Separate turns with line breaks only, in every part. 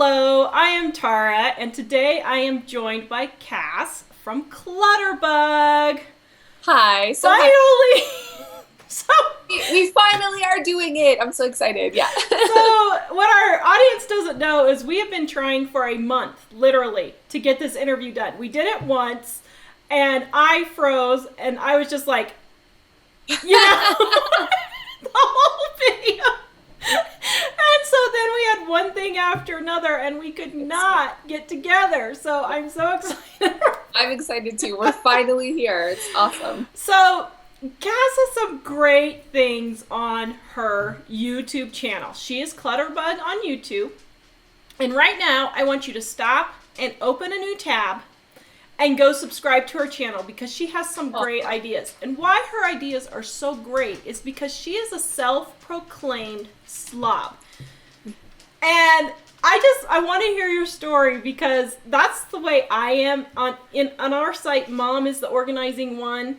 Hello, I am Tara, and today I am joined by Cass from Clutterbug.
Hi.
Finally! so,
We finally are doing it. I'm so excited. Yeah.
so, what our audience doesn't know is we have been trying for a month, literally, to get this interview done. We did it once, and I froze, and I was just like, the whole video. And so then we had one thing after another, and we could not get together. So I'm so excited.
I'm excited too. We're finally here. It's awesome.
So Cass has some great things on her YouTube channel. She is Clutterbug on YouTube. And right now, I want you to stop and open a new tab and go subscribe to her channel because she has some great ideas. And why her ideas are so great is because she is a self-proclaimed slob. And I want to hear your story because that's the way I am on our site. Mom is the organizing one,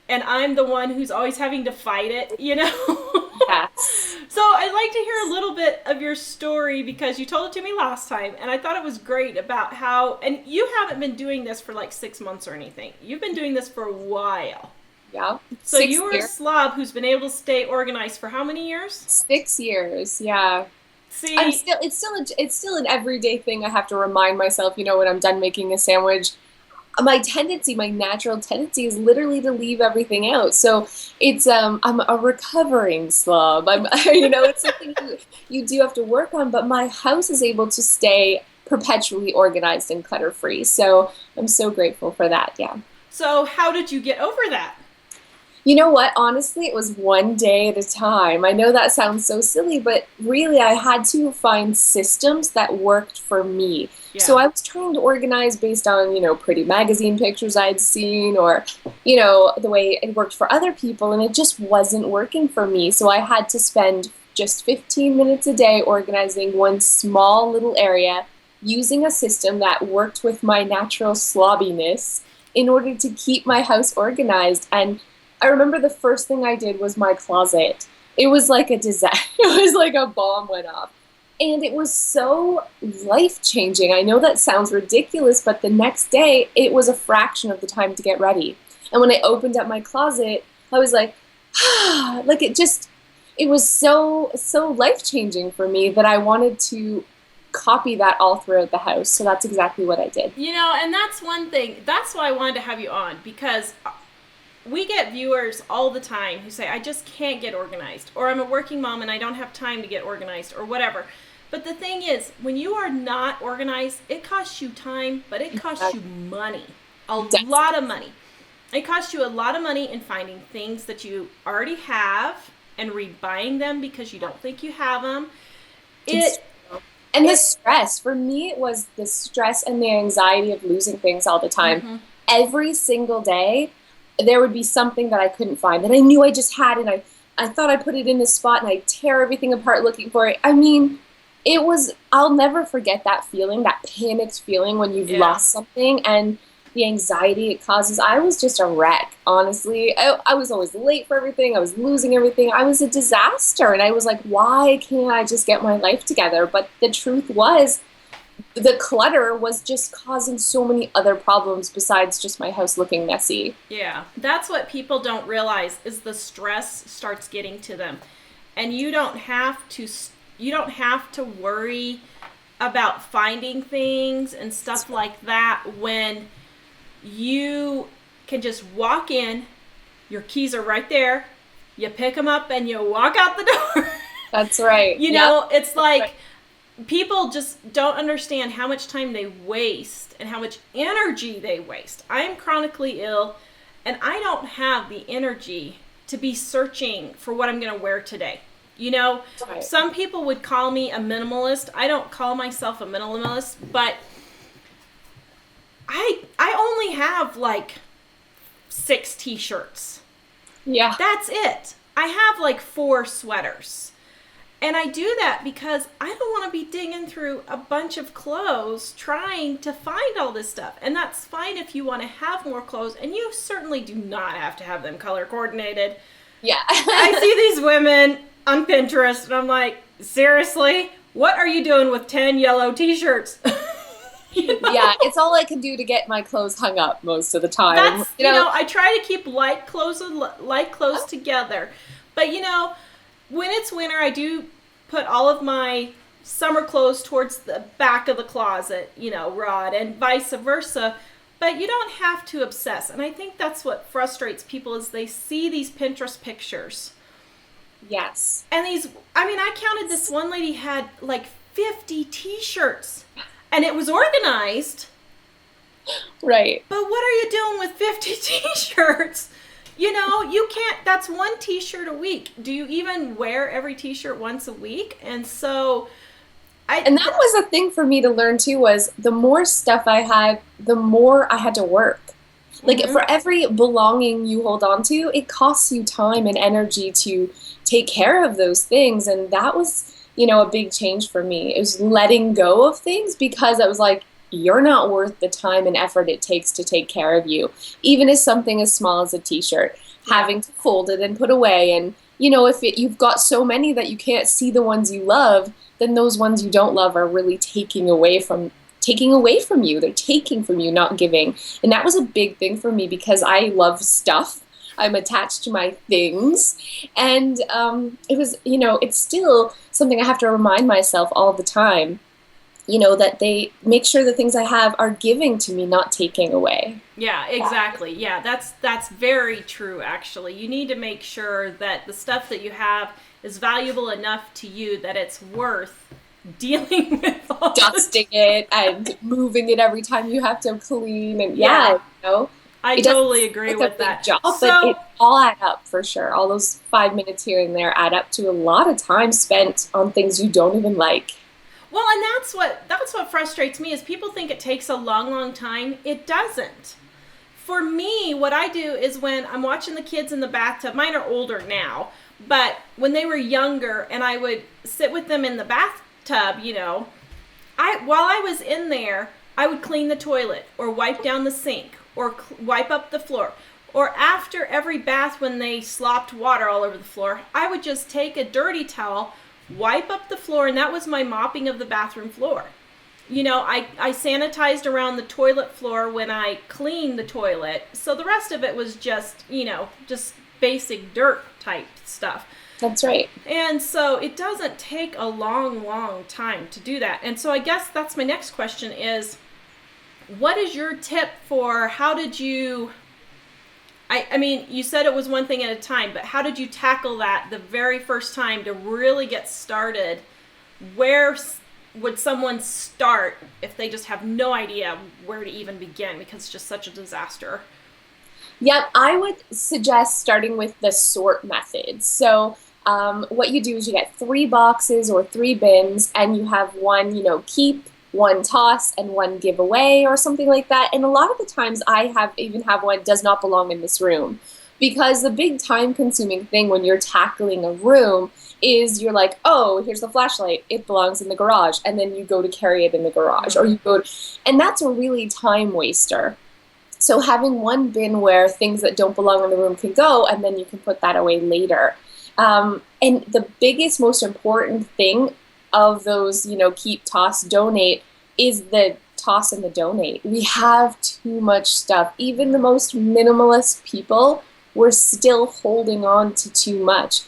and I'm the one who's always having to fight it,
Yes.
So I'd like to hear a little bit of your story because you told it to me last time, and I thought it was great about how, and you haven't been doing this for like 6 months or anything. You've been doing this for a while.
Yeah.
So you are a slob who's been able to stay organized for how many years?
6 years. Yeah.
See,
It's still an everyday thing. I have to remind myself, when I'm done making a sandwich. My natural tendency is literally to leave everything out. So I'm a recovering slob. It's something you do have to work on, but my house is able to stay perpetually organized and clutter free. So I'm so grateful for that. Yeah.
So how did you get over that?
You know what? Honestly, it was one day at a time. I know that sounds so silly, but really I had to find systems that worked for me.
Yeah.
So I was trying to organize based on, pretty magazine pictures I'd seen or, the way it worked for other people, and it just wasn't working for me. So I had to spend just 15 minutes a day organizing one small little area using a system that worked with my natural slobbiness in order to keep my house organized. And I remember the first thing I did was my closet. It was like a disaster. It was like a bomb went off. And it was so life-changing. I know that sounds ridiculous, but the next day, it was a fraction of the time to get ready. And when I opened up my closet, I was like, it was so life-changing for me that I wanted to copy that all throughout the house. So that's exactly what I did.
And that's one thing. That's why I wanted to have you on, because we get viewers all the time who say, I just can't get organized, or I'm a working mom and I don't have time to get organized, or whatever. But the thing is, when you are not organized, it costs you time, but it costs you money. A lot of money. It costs you a lot of money in finding things that you already have and rebuying them because you don't think you have them.
And the stress. For me, it was the stress and the anxiety of losing things all the time. Mm-hmm. Every single day, there would be something that I couldn't find that I knew I just had, and I thought I put it in this spot, and I tear everything apart looking for it. I mean, I'll never forget that feeling, that panicked feeling when you've lost something, and the anxiety it causes. I was just a wreck, honestly. I was always late for everything. I was losing everything. I was a disaster, and I was like, why can't I just get my life together? But the truth was, the clutter was just causing so many other problems besides just my house looking messy.
Yeah, that's what people don't realize is the stress starts getting to them. And you don't have to worry about finding things and stuff like that when you can just walk in, your keys are right there, you pick them up and you walk out the door.
That's right.
It's like, right. People just don't understand how much time they waste and how much energy they waste. I am chronically ill, and I don't have the energy to be searching for what I'm going to wear today.
Right.
Some people would call me a minimalist. I don't call myself a minimalist, but I only have like 6 t-shirts.
Yeah.
That's it. I have like 4 sweaters. And I do that because I don't want to be digging through a bunch of clothes trying to find all this stuff. And that's fine if you want to have more clothes. And you certainly do not have to have them color coordinated.
Yeah.
I see these women on Pinterest and I'm like, seriously? what are you doing with 10 yellow t-shirts?
Yeah, it's all I can do to get my clothes hung up most of the time.
That's, I try to keep light clothes together. But, when it's winter, I do put all of my summer clothes towards the back of the closet, Rod, and vice versa. But you don't have to obsess. And I think that's what frustrates people is they see these Pinterest pictures.
Yes.
And I counted this one lady had like 50 t-shirts. And it was organized.
Right.
But what are you doing with 50 t-shirts? You can't, that's one t-shirt a week. Do you even wear every t-shirt once a week? And so
and that was a thing for me to learn too, was the more stuff I had, the more I had to work. Like for every belonging you hold on to, it costs you time and energy to take care of those things. And that was, a big change for me. It was letting go of things because I was like, you're not worth the time and effort it takes to take care of you. Even as something as small as a t-shirt, having to fold it and put away. And, if you've got so many that you can't see the ones you love, then those ones you don't love are really taking away from you. They're taking from you, not giving. And that was a big thing for me because I love stuff. I'm attached to my things. And it was, it's still something I have to remind myself all the time, that they make sure the things I have are giving to me, not taking away.
Yeah, exactly. Yeah, that's very true, actually. You need to make sure that the stuff that you have is valuable enough to you that it's worth dealing with all
dusting it and moving it every time you have to clean. And
I totally agree with that.
Job, but it all add up for sure. All those 5 minutes here and there add up to a lot of time spent on things you don't even like.
Well, and that's what frustrates me is people think it takes a long, long time. It doesn't. For me, what I do is when I'm watching the kids in the bathtub, mine are older now, but when they were younger and I would sit with them in the bathtub, while I was in there, I would clean the toilet or wipe down the sink or wipe up the floor. Or after every bath when they slopped water all over the floor, I would just take a dirty towel, wipe up the floor, and that was my mopping of the bathroom floor. I sanitized around the toilet floor when I cleaned the toilet. So the rest of it was just basic dirt type stuff.
That's right.
And so it doesn't take a long, long time to do that. And so I guess that's my next question is, what is your tip for how did you, you said it was one thing at a time, but how did you tackle that the very first time to really get started? Where would someone start if they just have no idea where to even begin because it's just such a disaster?
Yep, I would suggest starting with the sort method. So what you do is you get 3 boxes or 3 bins, and you have one, keep, one toss, and one give away or something like that. And a lot of the times I even have one does not belong in this room, because the big time-consuming thing when you're tackling a room is you're like, oh, here's the flashlight, it belongs in the garage, and then you go to carry it in the garage, or and that's a really time waster. So having one bin where things that don't belong in the room can go, and then you can put that away later. And the biggest, most important thing of those, keep, toss, donate, is the toss and the donate. We have too much stuff. Even the most minimalist people, we're still holding on to too much.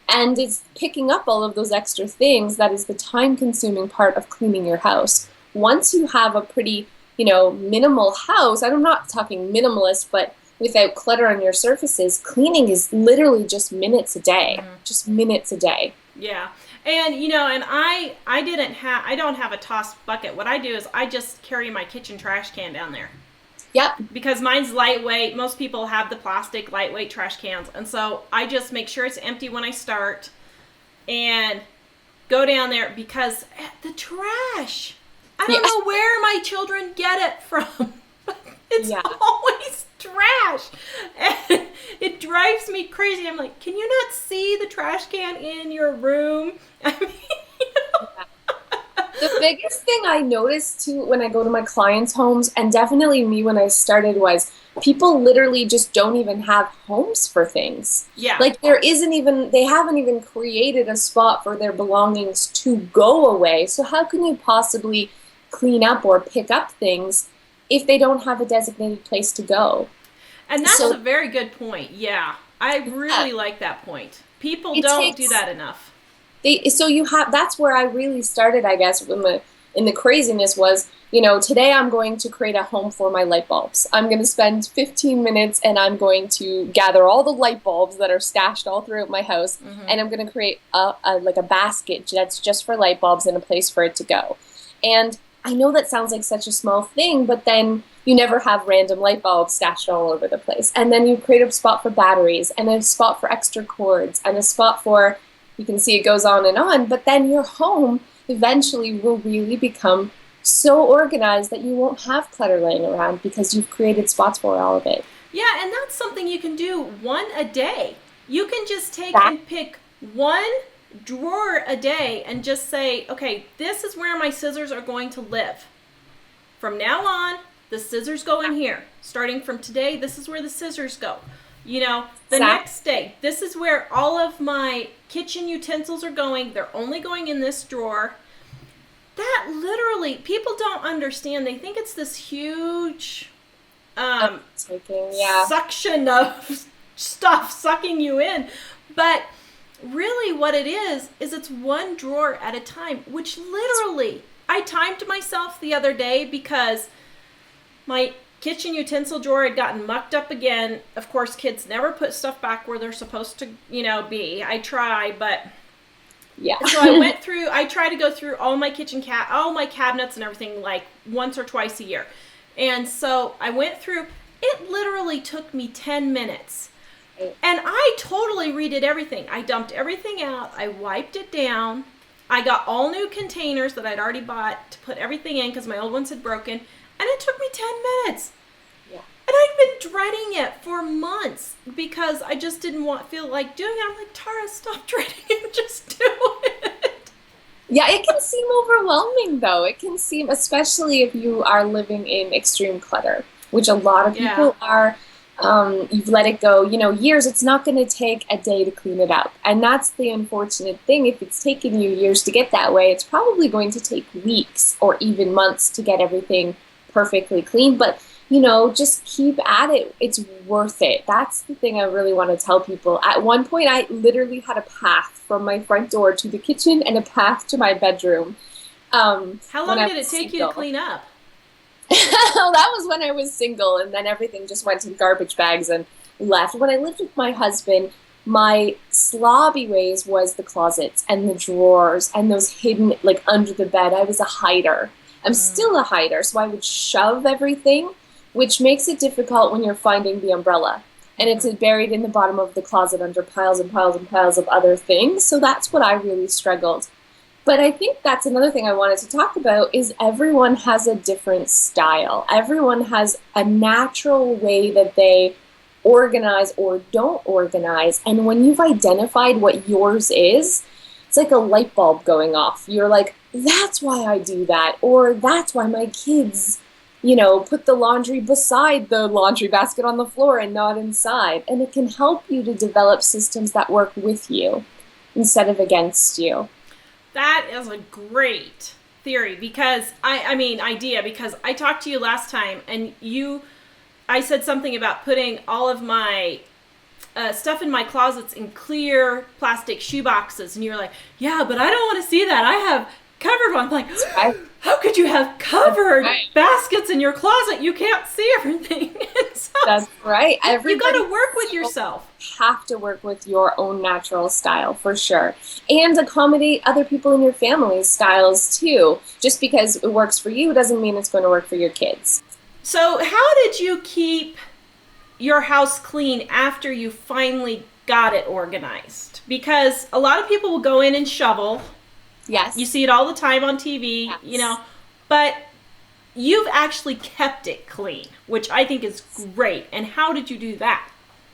And it's picking up all of those extra things that is the time-consuming part of cleaning your house. Once you have a pretty, minimal house, I'm not talking minimalist, but without clutter on your surfaces, cleaning is literally just minutes a day. Just minutes a day.
Yeah. And, and I don't have a toss bucket. What I do is I just carry my kitchen trash can down there.
Yep.
Because mine's lightweight. Most people have the plastic lightweight trash cans. And so I just make sure it's empty when I start and go down there because the trash, I don't know where my children get it from. It's always trash. And it drives me crazy. I'm like, can you not see the trash can in your room? I mean,
The biggest thing I noticed too when I go to my clients' homes, and definitely me when I started, was people literally just don't even have homes for things.
Yeah.
Like they haven't even created a spot for their belongings to go away. So how can you possibly clean up or pick up things if they don't have a designated place to go?
And that's
So
a very good point. Yeah. I
yeah,
really like that point. People
it
don't do
takes
that enough.
so you have that's where I really started, I guess, in the craziness was, today I'm going to create a home for my light bulbs. I'm going to spend 15 minutes and I'm going to gather all the light bulbs that are stashed all throughout my house, and I'm going to create like a basket that's just for light bulbs and a place for it to go. And I know that sounds like such a small thing, but then you never have random light bulbs stashed all over the place. And then you create a spot for batteries and a spot for extra cords and a spot for, you can see it goes on, but then your home eventually will really become so organized that you won't have clutter laying around because you've created spots for all of it.
Yeah, and that's something you can do one a day. You can just take
That,
and pick one drawer a day and just say, okay, this is where my scissors are going to live. From now on, the scissors go in here. Starting from today, this is where the scissors go. The next day, this is where all of my kitchen utensils are going. They're only going in this drawer. That literally, people don't understand. They think it's this huge
yeah.
suction of stuff sucking you in. But really what it is it's one drawer at a time, which literally, I timed myself the other day because my kitchen utensil drawer had gotten mucked up again. Of course, kids never put stuff back where they're supposed to, be. I try, but
yeah.
So I try to go through all my all my cabinets and everything like once or twice a year. And so I went through, it literally took me 10 minutes. And I totally redid everything. I dumped everything out. I wiped it down. I got all new containers that I'd already bought to put everything in because my old ones had broken. And it took me 10 minutes.
Yeah.
And I'd been dreading it for months because I just didn't feel like doing it. I'm like, Tara, stop dreading it. Just do it.
Yeah, it can seem overwhelming, though. It can seem, especially if you are living in extreme clutter, which a lot of people are. You've let it go, years. It's not going to take a day to clean it up. And that's the unfortunate thing. If it's taken you years to get that way, it's probably going to take weeks or even months to get everything perfectly clean. But, just keep at it. It's worth it. That's the thing I really want to tell people. At one point, I literally had a path from my front door to the kitchen and a path to my bedroom.
How long did it take you to clean up?
Well, that was when I was single, and then everything just went to garbage bags and left. When I lived with my husband, my slobby ways was the closets and the drawers and those hidden, like, under the bed. I was a hider. I'm still a hider, so I would shove everything, which makes it difficult when you're finding the umbrella. And it's buried in the bottom of the closet under piles and piles and piles of other things. So that's what I really struggled. But I think that's another thing I wanted to talk about is everyone has a different style. Everyone has a natural way that they organize or don't organize. And when you've identified what yours is, it's like a light bulb going off. You're like, that's why I do that. Or that's why my kids, put the laundry beside the laundry basket on the floor and not inside. And it can help you to develop systems that work with you instead of against you.
That is a great theory because idea, because I talked to you last time and I said something about putting all of my stuff in my closets in clear plastic shoe boxes. And you're like, yeah, but I don't want to see that. I have covered one. I'm like, how could you have covered baskets in your closet? You can't see everything. So
that's right.
You got to work with yourself.
Have to work with your own natural style for sure, and accommodate other people in your family's styles too. Just because it works for you doesn't mean it's going to work for your kids.
So how did you keep your house clean after you finally got it organized? Because a lot of people will go in and shovel.
Yes.
You see it all the time on TV,
yes.
But you've actually kept it clean, which I think is great. And how did you do that?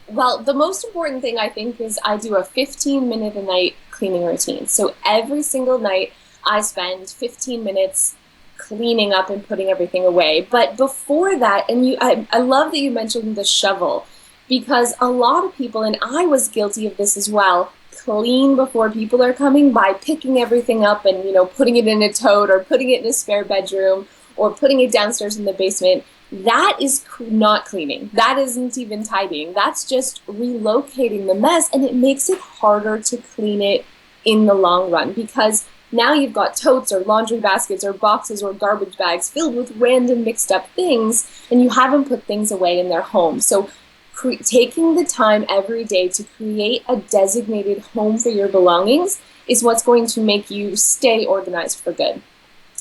Well, the most important thing I think is I do a 15-minute a night cleaning routine. So every single night I spend 15 minutes cleaning up and putting everything away. But before that, and I love that you mentioned the shovel, because a lot of people, and I was guilty of this as well, clean before people are coming by picking everything up and, putting it in a tote or putting it in a spare bedroom or putting it downstairs in the basement. That is not cleaning. That isn't even tidying. That's just relocating the mess, and it makes it harder to clean it in the long run, because now you've got totes or laundry baskets or boxes or garbage bags filled with random mixed up things, and you haven't put things away in their home. So taking the time every day to create a designated home for your belongings is what's going to make you stay organized for good.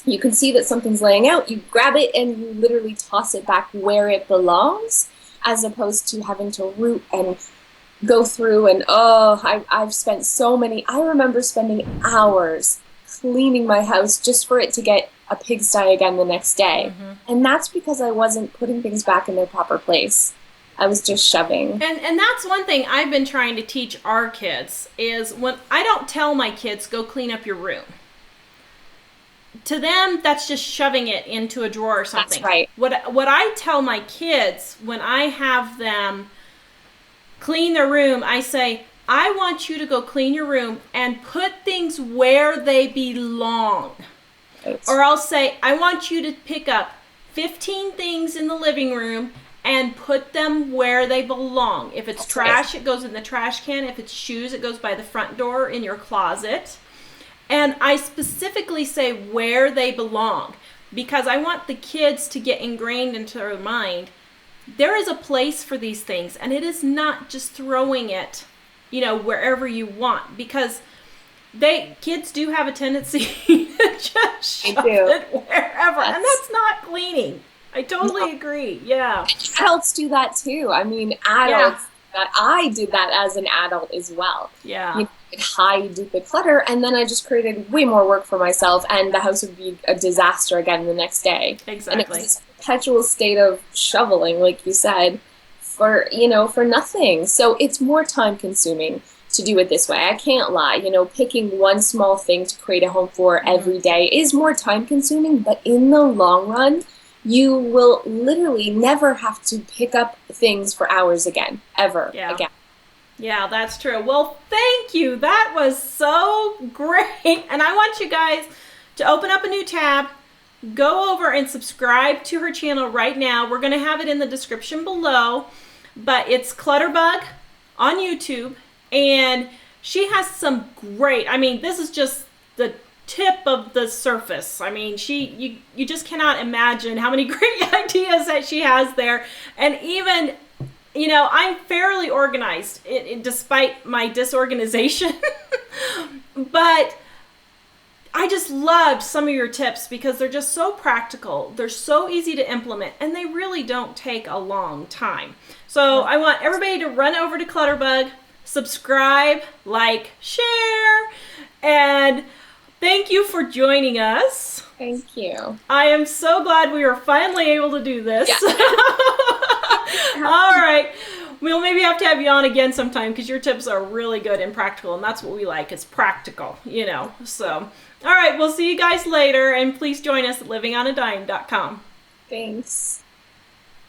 You can see that something's laying out, you grab it and you literally toss it back where it belongs, as opposed to having to root and go through and, I've spent I remember spending hours cleaning my house just for it to get a pigsty again the next day. Mm-hmm. And that's because I wasn't putting things back in their proper place. I was just shoving.
And that's one thing I've been trying to teach our kids is when I don't tell my kids, go clean up your room. To them, that's just shoving it into a drawer or something.
That's right.
What I tell my kids when I have them clean their room, I say, I want you to go clean your room and put things where they belong. Right. Or I'll say, I want you to pick up 15 things in the living room and put them where they belong. If it's trash, it goes in the trash can. If it's shoes, it goes by the front door in your closet. And I specifically say where they belong because I want the kids to get ingrained into their mind. There is a place for these things, and it is not just throwing it, wherever you want, because kids do have a tendency to just shove it wherever, and that's not cleaning. I totally agree. Yeah.
Adults do that too. I mean, adults. Yeah. I did that as an adult as well.
Yeah.
Hide the clutter, and then I just created way more work for myself, and the house would be a disaster again the next day.
Exactly.
And it was this perpetual state of shoveling, like you said, for nothing. So it's more time consuming to do it this way. I can't lie. Picking one small thing to create a home for every day is more time consuming, but in the long run, you will literally never have to pick up things for hours again, ever again.
Yeah, that's true. Well, thank you. That was so great. And I want you guys to open up a new tab, go over and subscribe to her channel right now. We're going to have it in the description below, but it's Clutterbug on YouTube. And she has some great, this is just the tip of the surface. You just cannot imagine how many great ideas that she has there. And even, I'm fairly organized despite my disorganization, but I just loved some of your tips because they're just so practical. They're so easy to implement, and they really don't take a long time. So I want everybody to run over to Clutterbug, subscribe, like, share, and thank you for joining us.
Thank you.
I am so glad we were finally able to do this. Yeah. All right. We'll maybe have to have you on again sometime because your tips are really good and practical, and that's what we like. It's practical, So, all right. We'll see you guys later, and please join us at livingonadime.com.
Thanks.